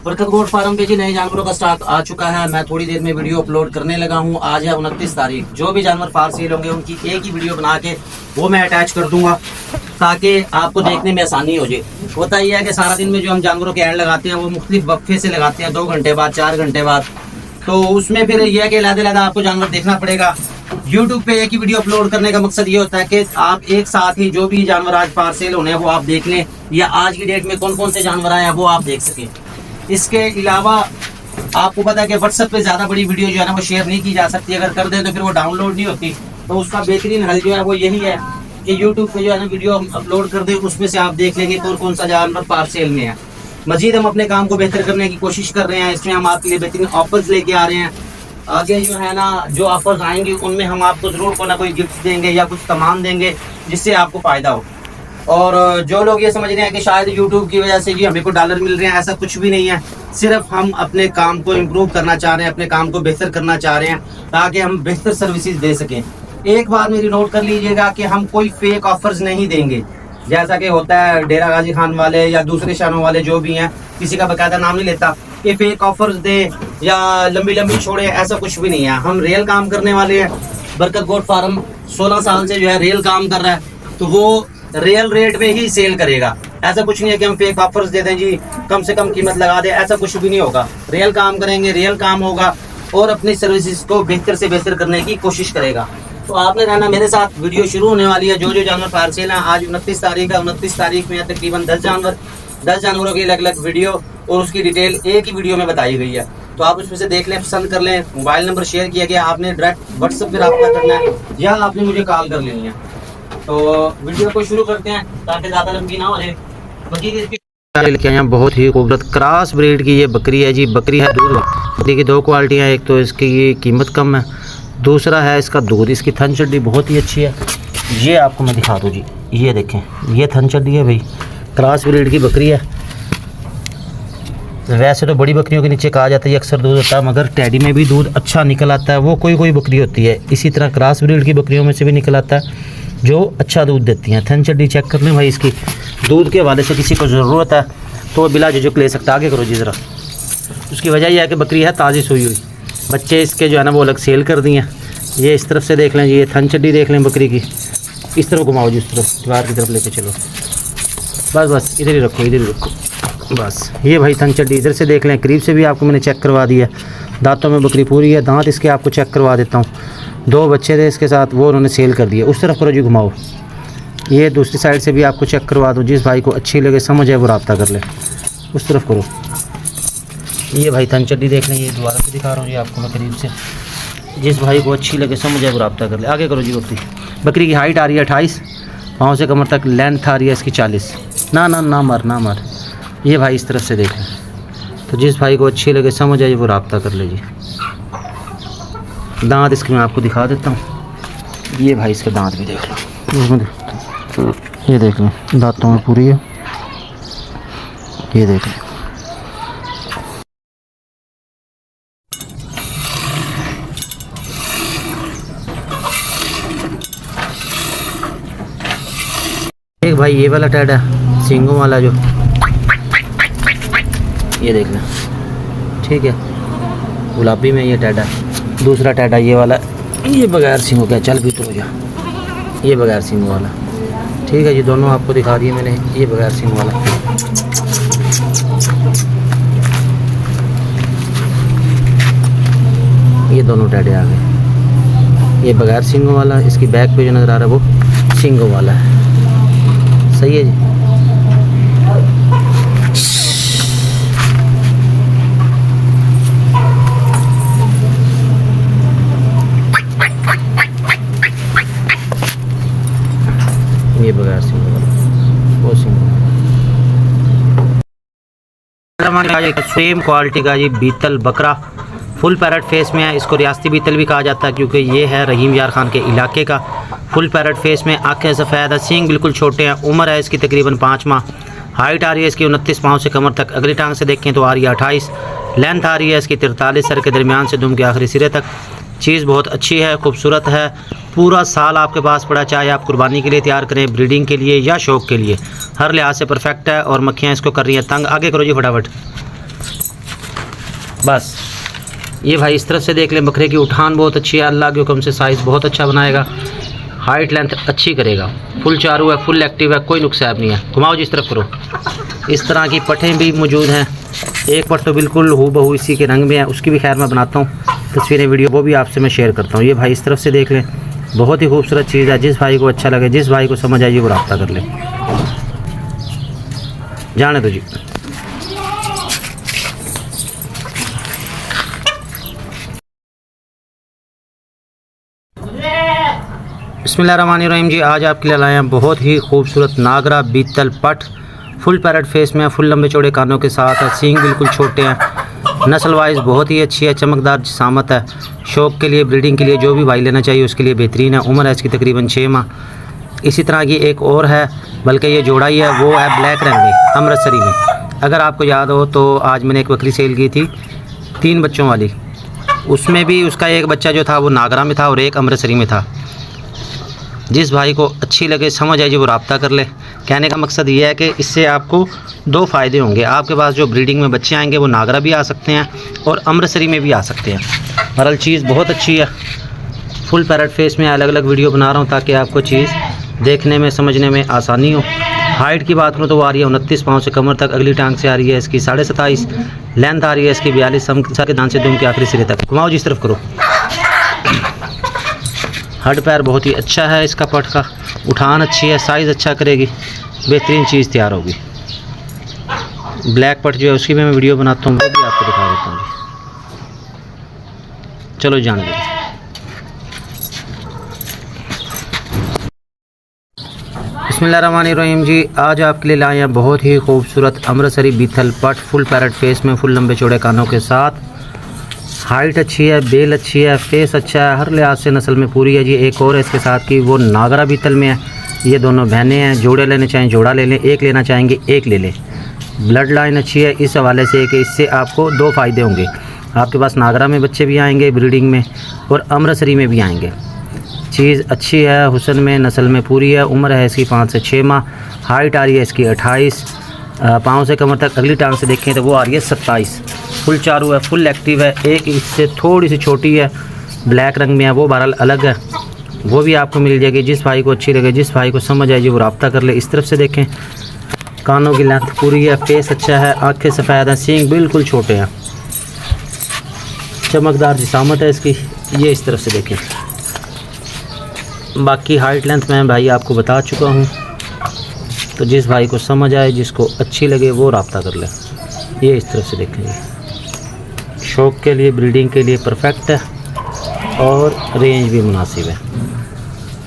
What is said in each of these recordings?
बरकत goat farm पे जी नए जानवरों का स्टॉक आ चुका है। मैं थोड़ी देर में वीडियो अपलोड करने लगा हूं। आज है 29 तारीख। जो भी जानवर फार सेल होंगे उनकी एक ही वीडियो बना के वो मैं अटैच कर दूंगा ताकि आपको देखने में आसानी हो जाए। होता यह है कि सारा दिन में जो हम जानवरों के ऐड लगाते हैं वो मुख्तलिफ वक्फे से लगाते हैं, 2 घंटे बाद 4 घंटे बाद, तो उसमें फिर यह है कि अलग-अलग आपको जानवर देखना पड़ेगा। यूट्यूब पे एक ही वीडियो अपलोड करने का मकसद ये होता है कि आप एक साथ ही जो भी जानवर आज फार सेल होने हैं वो आप देख लें, या आज की डेट में कौन कौन से जानवर आए हैं वो आप देख सकें। इसके अलावा आपको पता है कि व्हाट्सएप पे ज़्यादा बड़ी वीडियो जो है ना वो शेयर नहीं की जा सकती। अगर कर दें तो फिर वो डाउनलोड नहीं होती। तो उसका बेहतरीन हल जो है वो यही है कि यूट्यूब पे जो है ना वीडियो हम अपलोड कर दें, उसमें से आप देख लेंगे कौन कौन सा जानवर फार सेल में है। मजीद हम अपने काम को बेहतर करने की कोशिश कर रहे हैं। इसमें हम आपके लिए बेहतरीन ऑफर्स लेके आ रहे हैं। आगे जो है ना जो ऑफर्स आएंगे उनमें हम आपको ज़रूर कोई ना कोई गिफ्ट देंगे या कुछ सामान देंगे जिससे आपको फ़ायदा हो। और जो लोग ये समझ रहे हैं कि शायद यूट्यूब की वजह से जी हमें को डॉलर मिल रहे हैं, ऐसा कुछ भी नहीं है। सिर्फ हम अपने काम को इम्प्रूव करना चाह रहे हैं, अपने काम को बेहतर करना चाह रहे हैं ताकि हम बेहतर सर्विसेज दे सकें। एक बात मेरी नोट कर लीजिएगा कि हम कोई फेक ऑफर्स नहीं देंगे, जैसा कि होता है डेरा गाजी खान वाले या दूसरे शानों वाले जो भी हैं, किसी का बाकायदा नाम नहीं लेता कि फेक ऑफर्स दे या लंबी लंबी छोड़े, ऐसा कुछ भी नहीं है। हम रियल काम करने वाले हैं। बरकत गोट फार्म 16 साल से जो है रियल काम कर रहा है, तो वो रियल रेट पे ही सेल करेगा। ऐसा कुछ नहीं है कि हम फेक ऑफर्स दे दें जी कम से कम कीमत लगा दें, ऐसा कुछ भी नहीं होगा। रियल काम करेंगे, रियल काम होगा और अपनी सर्विसेज को बेहतर से बेहतर करने की कोशिश करेगा। तो आपने रहना मेरे साथ। वीडियो शुरू होने वाली है। जो जो जानवर फार सेल हैं, आज 29 तारीख है। 29 तारीख में तकरीबन 10 जानवरों की अलग अलग वीडियो और उसकी डिटेल एक ही वीडियो में बताई गई है। तो आप उसमें से देख लें, पसंद कर लें। मोबाइल नंबर शेयर किया गया, आपने डायरेक्ट व्हाट्सएप पे रब्ता करना है या आपने मुझे कॉल कर लेनी है। तो वीडियो को शुरू करते हैं ताकि ज़्यादा लंबी ना हो जाए। लेके आए हैं बहुत ही खूबसूरत क्रॉस ब्रीड की ये बकरी है जी। बकरी है दूध बकरी की 2 क्वालिटियाँ, एक तो इसकी ये कीमत कम है, दूसरा है इसका दूध। इसकी थन चड्डी बहुत ही अच्छी है। ये आपको मैं दिखा दूँ जी, ये देखें, ये थन चड्डी है भाई। क्रॉस ब्रीड की बकरी है। वैसे तो बड़ी बकरियों के नीचे कहा जाता है अक्सर दूध होता है, मगर टैडी में भी दूध अच्छा निकल आता है। वो कोई कोई बकरी होती है, इसी तरह क्रॉस ब्रीड की बकरियों में से भी निकल आता है जो अच्छा दूध देती हैं। थन चड्डी चेक कर लें भाई। इसकी दूध के हवाले से किसी को ज़रूरत है तो बिला झिझक ले सकता है। आगे करो जी ज़रा। उसकी वजह यह है कि बकरी है ताज़ी सोई हुई। बच्चे इसके जो है ना वो अलग सेल कर दिए हैं। ये इस तरफ से देख लें जी, ये थन चड्डी देख लें बकरी की। इस तरफ घुमाओ जी, उस तरफ दीवार की तरफ लेके चलो। बस इधर ही रखो, इधर ही रखो बस। ये भाई थन चड्डी इधर से देख लें, करीब से भी आपको मैंने चेक करवा दिया। दांतों में बकरी पूरी है। दांत इसके आपको चेक करवा देता हूँ। 2 बच्चे थे इसके साथ, वो उन्होंने सेल कर दिए। उस तरफ करो जी, घुमाओ। ये दूसरी साइड से भी आपको चेक करवा दूँ। जिस भाई को अच्छी लगे, समझ है, वो रब्ता कर ले। उस तरफ करो। ये भाई थन चड्डी देख लें, ये दोबारा से दिखा रहा हूँ जी आपको मैं करीब से। जिस भाई को अच्छी लगे, समझ है, वो रब्ता कर ले। आगे करो जी। बकरी की हाइट आ रही है 28, पाँव से कमर तक लेंथ आ रही है इसकी 40। ना मर। ये भाई इस तरफ से देख लें। तो जिस भाई को अच्छी लगे, समझ आए, वो रब्ता कर ले जी। दांत इसके मैं आपको दिखा देता हूँ। ये भाई इसके दांत भी देख लो। ये देख लें, दांतों में पूरी है। ये देख लें। एक भाई ये वाला टैड है, सींगों वाला जो, ये देख लें, ठीक है। गुलाबी में ये टैड है। दूसरा टैडा ये वाला, ये बगैर सींगों का। चल भी तो हो जा। ये बगैर सींगों वाला, ठीक है। ये दोनों आपको दिखा दिए मैंने। ये बगैर सींगों वाला, ये दोनों टैडे आ गए। ये बगैर सींगों वाला, इसकी बैक पे जो नज़र आ रहा है वो सींगों वाला है। सही है जी। ये बगैर सिंग वो सिंग सेम क्वालिटी का जी बीतल बकरा फुल पैरट फेस में है। इसको रियासती बीतल भी कहा जाता है क्योंकि ये है रहीम यार खान के इलाके का। फुल पैरट फेस में, आंखें सफ़ेद है, सींग बिल्कुल छोटे हैं। उम्र है इसकी तकरीबन 5 माह। हाइट आ रही है इसकी 29 पाँव से कमर तक। अगली टांग से देखें तो आ रही है 28। लेंथ आ रही है इसकी 43 सर के दरमियान से दुम के आखिरी सिरे तक। चीज़ बहुत अच्छी है, खूबसूरत है। पूरा साल आपके पास पड़ा, चाहे आप कुर्बानी के लिए तैयार करें, ब्रीडिंग के लिए या शौक़ के लिए, हर लिहाज से परफेक्ट है। और मक्खियाँ इसको कर रही हैं तंग। आगे करो जी फटाफट। बस ये भाई इस तरफ से देख लें। बकरे की उठान बहुत अच्छी है, अल्लाह के हुक्म से साइज़ बहुत अच्छा बनाएगा, हाइट लेंथ अच्छी करेगा, फुल चारू है, फुल एक्टिव है, कोई नुकसान नहीं है। घुमाओ जिस तरफ करो। इस तरह की पट्टें भी मौजूद हैं। एक पट तो बिल्कुल हूबहू इसी के रंग में है, उसकी भी खैर मैं बनाता हूँ तस्वीरें वीडियो, वो भी आपसे मैं शेयर करता हूँ। ये भाई इस तरफ से देख लें, बहुत ही खूबसूरत चीज़ है। जिस भाई को अच्छा लगे, जिस भाई को समझ आइए वो रब्ता कर ले। जाने दो जी। बिस्मिल्लाहिर्रहमानिर्रहीम जी, आज आपके लिए लाए हैं बहुत ही खूबसूरत नागरा बीतल पट। फुल पैरेट फेस में है, फुल लंबे चौड़े कानों के साथ है, सींग बिल्कुल छोटे हैं, नस्ल वाइज बहुत ही अच्छी है, चमकदार जिसामत है। शौक के लिए, ब्रीडिंग के लिए जो भी भाई लेना चाहिए उसके लिए बेहतरीन है। उम्र है इसकी तकरीबन 6 माह। इसी तरह की एक और है, बल्कि ये जोड़ा ही है, वो है ब्लैक रंग में, अमृतसरी में। अगर आपको याद हो तो आज मैंने एक बकरी सेल की थी 3 बच्चों वाली, उसमें भी उसका एक बच्चा जो था वो नागरा में था और एक अमृतसरी में था। जिस भाई को अच्छी लगे, समझ आए जी, वो रब्ता कर ले। कहने का मकसद ये है कि इससे आपको 2 फ़ायदे होंगे। आपके पास जो ब्रीडिंग में बच्चे आएंगे वो नागरा भी आ सकते हैं और अमृतसरी में भी आ सकते हैं। बहरहाल चीज़ बहुत अच्छी है। फुल पैरेट फेस में अलग अलग वीडियो बना रहा हूँ ताकि आपको चीज़ देखने में, समझने में आसानी हो। हाइट की बात करूँ तो वो आ रही है 29 पाँव से कमर तक, अगली टांग से आ रही है इसकी 27.5, लेंथ आ रही है इसकी 42 सर के दान से दुम के आखिरी सिरे तक। घुमाओ जिस तरफ करो। हड पैर बहुत ही अच्छा है इसका, पट का उठान अच्छी है, साइज़ अच्छा करेगी, बेहतरीन चीज़ तैयार होगी। ब्लैक पट जो है उसकी भी मैं वीडियो बनाता हूँ, वो भी आपको दिखा देता हूँ। चलो जान दो। बिस्मिल्लाहिर्रहमानिर्रहीम जी, आज आपके लिए लाए हैं बहुत ही खूबसूरत अमृतसरी बीथल पट, फुल पैरेट फेस में, फुल लंबे चौड़े कानों के साथ। हाइट अच्छी है, बेल अच्छी है, फेस अच्छा है, हर लिहाज से नस्ल में पूरी है जी। एक और है इसके साथ की, वो नागरा बीतल में है। ये दोनों बहनें हैं, जोड़े लेने चाहें जोड़ा ले लें, एक लेना चाहेंगे एक ले लें। ब्लड लाइन अच्छी है इस हवाले से कि इससे आपको 2 फ़ायदे होंगे। आपके पास नागरा में बच्चे भी आएंगे ब्रीडिंग में और अमृतसरी में भी आएंगे। चीज़ अच्छी है, हुस्न में, नस्ल में पूरी है। उम्र है इसकी 5 से 6 माह। हाइट आ रही है इसकी 28, पाँव से कमर तक, अगली टांग से देखें तो वो आ रही है 27। फुल चारू है, फुल एक्टिव है। एक इससे थोड़ी सी छोटी है, ब्लैक रंग में है, वो बहरहाल अलग है, वो भी आपको मिल जाएगी। जिस भाई को अच्छी लगे, जिस भाई को समझ आए जी, वो रब्ता कर ले। इस तरफ से देखें, कानों की लेंथ पूरी है, फेस अच्छा है, आँखें सफ़ेद हैं, सींग बिल्कुल छोटे हैं, चमकदार जिसामत है इसकी। ये इस तरफ से देखें। बाकी हाइट लेंथ मैं भाई आपको बता चुका हूँ, तो जिस भाई को समझ आए, जिसको अच्छी लगे, वो रब्ता कर ले। ये इस तरफ से देखेंगे, शौक के लिए, ब्रीडिंग के लिए परफेक्ट है और रेंज भी मुनासिब है।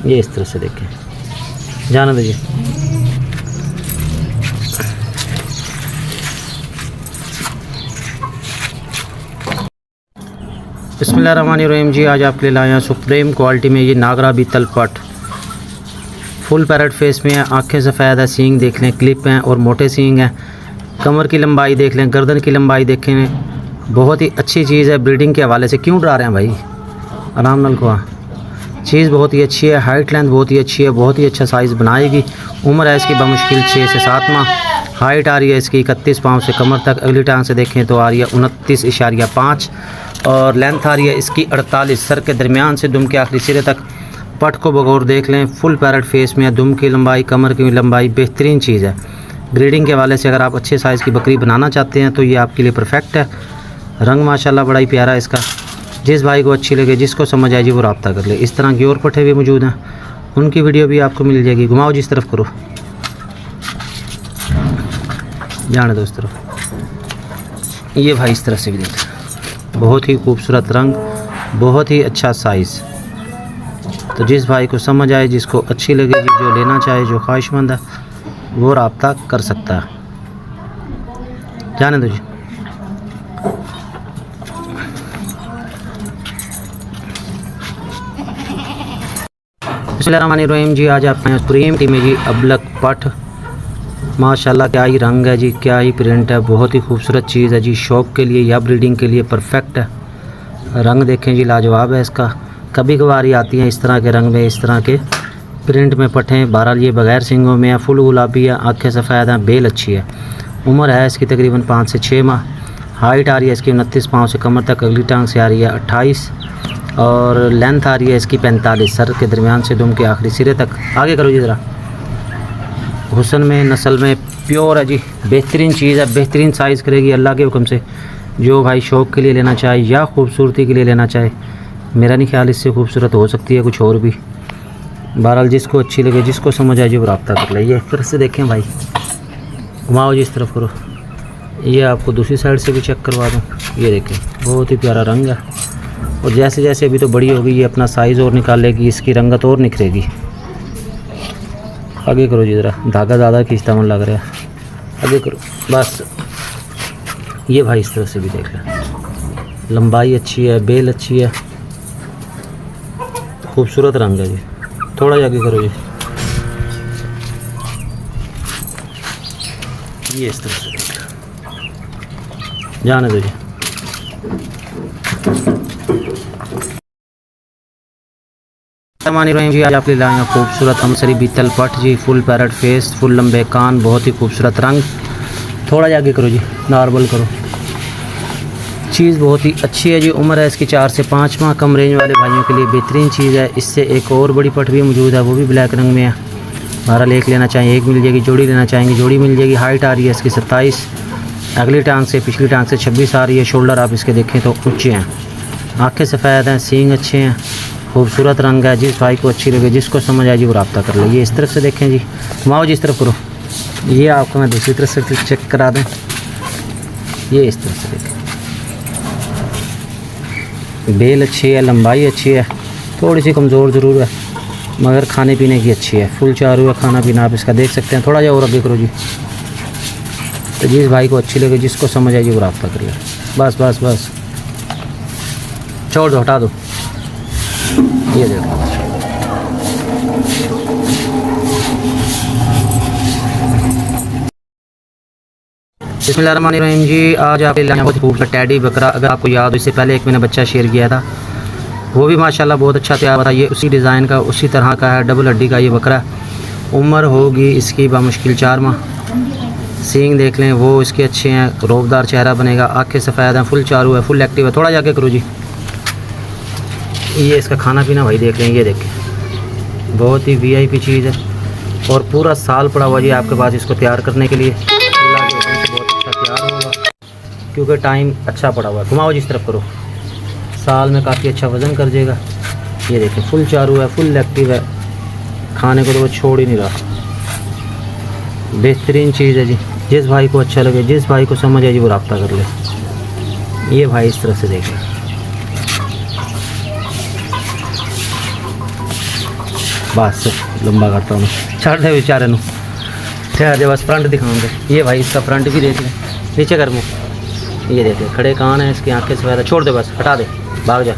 ये इस तरह से देखें, जाना दीजिए। बिस्मिल्लाहिर्रहमानिर्रहीम जी, आज आपके लिए लाए हैं सुप्रीम क्वालिटी में ये नागरा बीतल पट। फुल पैरेट फेस में है, आँखें सफ़ेद है, सींग देख लें, क्लिप हैं और मोटे सींग हैं। कमर की लंबाई देख लें, गर्दन की लंबाई देखें, बहुत ही अच्छी चीज़ है। ब्रीडिंग के हवाले से क्यों डरा रहे हैं भाई, आराम नाल को। चीज़ बहुत ही अच्छी है, हाइट लेंथ बहुत ही अच्छी है, बहुत ही अच्छा साइज़ बनाएगी। उम्र है इसकी बमुश्किल 6 से 7 माह। हाइट आ रही है इसकी 31 पाँव से कमर तक, अगली टांग से देखें तो आ रही है 29.5 और लेंथ आ रही है इसकी 48, सर के दरमियान से दुम के आखिरी सिरे तक। पट को बगौर देख लें, फुल पैरेट फेस में है, दुम की लंबाई, कमर की लंबाई बेहतरीन चीज़ है। ब्रीडिंग के हवाले से अगर आप अच्छे साइज़ की बकरी बनाना चाहते हैं तो ये आपके लिए परफेक्ट है। रंग माशाल्लाह बड़ा ही प्यारा है इसका। जिस भाई को अच्छी लगे, जिसको समझ आए जी, वो रब्ता कर ले। इस तरह की और पट्टे भी मौजूद हैं, उनकी वीडियो भी आपको मिल जाएगी। घुमाओ जिस तरफ करो, जाने दो इस तरफ। ये भाई इस तरफ से भी देखा, बहुत ही खूबसूरत रंग, बहुत ही अच्छा साइज़। तो जिस भाई को समझ आए, जिसको अच्छी लगे जी, जो लेना चाहे, जो ख्वाहिशमंद है, वो रब्ता कर सकता है। जाने दो जी। बिस्मिल्लाहिर्रहमानिर्रहीम जी, आज आपके प्रीम टीम में जी अबलक पट। माशाल्लाह क्या ही रंग है जी, क्या ही प्रिंट है, बहुत ही खूबसूरत चीज़ है जी। शौक के लिए या ब्रीडिंग के लिए परफेक्ट है। रंग देखें जी, लाजवाब है इसका। कभी कभार ही आती हैं इस तरह के रंग में, इस तरह के प्रिंट में पटें। बहरहाल ये बगैर सिंगों में है, फुल गुलाबी है, आँखें सफ़ेद हैं, बेल अच्छी है। उम्र है इसकी तकरीबन 5 से 6 माह। हाइट आ रही है इसकी 29 पाँव से कमर तक, अगली टांग से आ रही है 28 और लेंथ आ रही है इसकी 45, सर के दरमियान से दुम के आखिरी सिरे तक। आगे करो जी ज़रा। हुस्न में, नस्ल में प्योर है जी, बेहतरीन चीज़ है, बेहतरीन साइज़ करेगी अल्लाह के हुक्म से। जो भाई शौक़ के लिए लेना चाहे या खूबसूरती के लिए लेना चाहे, मेरा नहीं ख्याल इससे खूबसूरत हो सकती है कुछ और भी। बहरहाल जिसको अच्छी लगे, जिसको समझ आए जी वो रब्ता कर ले। ये फिर से देखें भाई, घुमाओ जी इस तरफ करो। ये आपको दूसरी साइड से भी चेक करवा दूँ। ये देखें बहुत ही प्यारा रंग है और जैसे जैसे अभी तो बड़ी होगी ये अपना साइज़ और निकालेगी, इसकी रंगत और निखरेगी। आगे करो जी ज़रा, धागा ज़्यादा खींचता मन लग रहा है। आगे करो बस। ये भाई इस तरह से भी देख लें, लंबाई अच्छी है, बेल अच्छी है, खूबसूरत रंग है जी। थोड़ा आगे करो जी। ये इस तरह से देख लें, जाने दो जी। जी आज आप ले लाए हैं खूबसूरत अमसरी बीतल पट जी, फुल पैरट फेस, फुल लंबे कान, बहुत ही खूबसूरत रंग। थोड़ा जा आगे करो जी, नॉर्मल करो। चीज़ बहुत ही अच्छी है जी। उम्र है इसकी 4 से 5 माह। कम रेंज वाले भाइयों के लिए बेहतरीन चीज़ है। इससे एक और बड़ी पट भी मौजूद है, वो भी ब्लैक रंग में है। बहरहाल एक लेना चाहिए एक मिल जाएगी, जोड़ी लेना चाहेंगे जोड़ी मिल जाएगी। हाइट आ रही है इसकी 27, अगली टांग से पिछली टांग से 26 आ रही है। शोल्डर आप इसके देखें तो ऊँचे हैं, आँखें सफ़ेद हैं, सींग अच्छे हैं, खूबसूरत रंग है। जिस भाई को अच्छी लगे, जिसको समझ आए जी वो रब्ता कर ले। ये इस तरफ से देखें जी, घुमाओ जी इस तरफ करो। ये आपको मैं दूसरी तरफ से चेक करा दूँ। ये इस तरफ से देखें, बेल अच्छी है, लंबाई अच्छी है, थोड़ी सी कमज़ोर ज़रूर है मगर खाने पीने की अच्छी है। फुल चारू है खाना पीना, आप इसका देख सकते हैं। थोड़ा जा और आगे करो जी। तो जिस भाई को अच्छी लगे, जिसको समझ आए जी वो रब्ता कर ले। बस बस बस, छोड़ दो, हटा दो। ये देखो बिस्मिल्लाहिर्रहमानिर्रहीम जी। आज आप बहुत खूबसूरत टैडी बकरा, अगर आपको याद हो इससे पहले एक मैंने बच्चा शेयर किया था, वो भी माशाल्लाह बहुत अच्छा तैयार हुआ था। ये उसी डिज़ाइन का, उसी तरह का है, डबल हड्डी का ये बकरा। उम्र होगी इसकी बामुश्किल 4 माह। सींग देख लें वो इसके अच्छे हैं, रोबदार चेहरा बनेगा, आँखें सफ़ेद हैं, फुल चारू है, फुल एक्टिव है। थोड़ा जाके करो जी। ये इसका खाना पीना भाई देख लें, ये देखें बहुत ही VIP चीज़ है और पूरा साल पड़ा हुआ जी आपके पास इसको तैयार करने के लिए। अल्लाह के हुक्म से बहुत अच्छा तैयार होगा क्योंकि टाइम अच्छा पड़ा हुआ है। घुमाओ जिस तरफ करो, साल में काफ़ी अच्छा वज़न कर देगा। ये देखें फुल चारू है, फुल एक्टिव है, खाने को तो वो छोड़ ही नहीं रहा। बेहतरीन चीज़ है जी। जिस भाई को अच्छा लगे, जिस भाई को समझ आए जी वो रब्ता कर ले। ये भाई इस तरह से देखें, बस लंबा करता हूँ, छड़ दे बेचारे नू, ठहर दे, बस फ्रंट दिखाऊंगे। ये भाई इसका फ्रंट भी देख लें, नीचे कर मुँह। ये देखें खड़े कान है इसकी, आंखें सफ़ेद है। छोड़ दे बस, हटा दे, भाग जा।